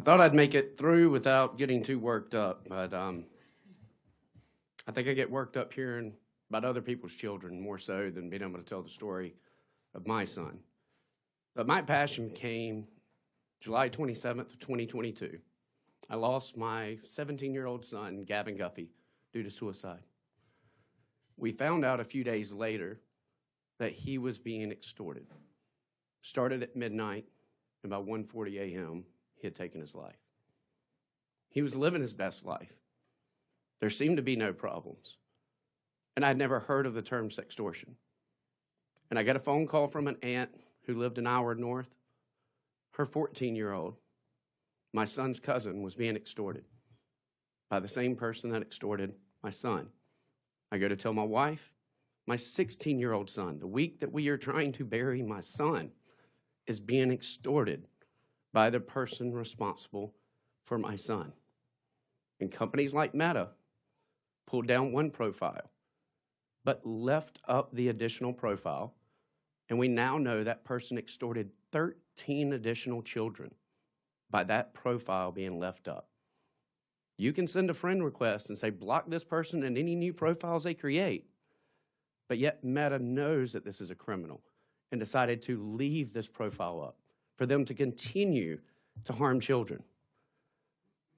Thought I'd make it through without getting too worked up, but I think I get worked up hearing about other people's children more so than being able to tell the story of my son. But my passion came July 27th of 2022. I lost my 17-year-old son, Brandon Guffey, due to suicide. We found out a few days later that he was being extorted. Started at midnight, and by 1:40 a.m., he had taken his life. He was living his best life. There seemed to be no problems. And I'd never heard of the term sextortion. And I got a phone call from an aunt who lived an hour north. Her 14-year-old, my son's cousin, was being extorted by the same person that extorted my son. I go to tell my wife, my 16-year-old son, the week that we are trying to bury my son, is being extorted by the person responsible for my son. And companies like Meta pulled down one profile, but left up the additional profile, and we now know that person extorted 13 additional children by that profile being left up. You can send a friend request and say, block this person and any new profiles they create, but yet Meta knows that this is a criminal and decided to leave this profile up for them to continue to harm children.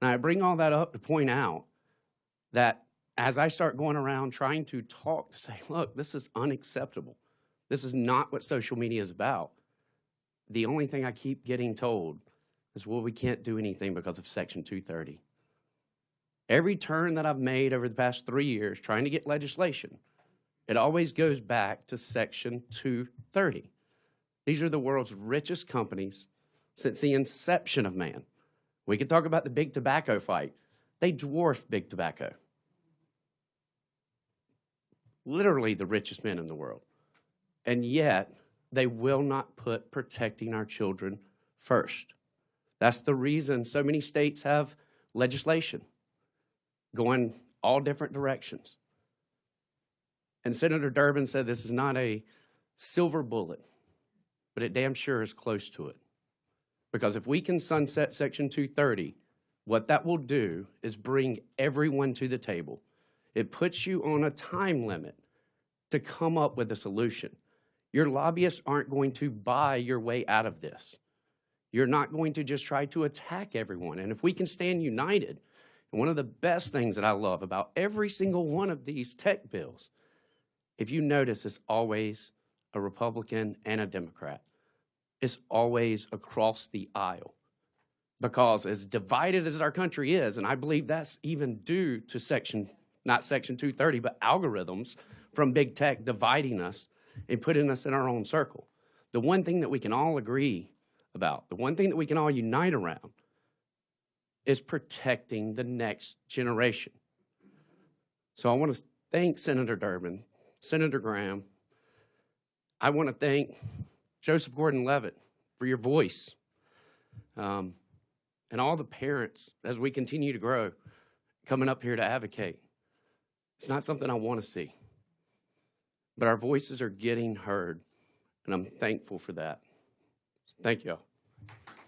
Now, I bring all that up to point out that as I start going around trying to talk to say, look, this is unacceptable. This is not what social media is about. The only thing I keep getting told is, well, we can't do anything because of Section 230. Every turn that I've made over the past 3 years trying to get legislation, it always goes back to Section 230. These are the world's richest companies since the inception of man. We could talk about the big tobacco fight. They dwarf big tobacco. Literally the richest men in the world. And yet, they will not put protecting our children first. That's the reason so many states have legislation going all different directions. And Senator Durbin said this is not a silver bullet, but it damn sure is close to it. Because if we can sunset Section 230, what that will do is bring everyone to the table. It puts you on a time limit to come up with a solution. Your lobbyists aren't going to buy your way out of this. You're not going to just try to attack everyone. And if we can stand united, and one of the best things that I love about every single one of these tech bills, if you notice, it's always a Republican and a Democrat. It's always across the aisle. Because as divided as our country is, and I believe that's even due to not Section 230, but algorithms from big tech dividing us and putting us in our own circle. The one thing that we can all agree about, the one thing that we can all unite around, is protecting the next generation. So I want to thank Senator Durbin, Senator Graham. I want to thank Joseph Gordon-Levitt for your voice, and all the parents as we continue to grow, coming up here to advocate. It's not something I want to see, but our voices are getting heard, and I'm thankful for that. Thank you all.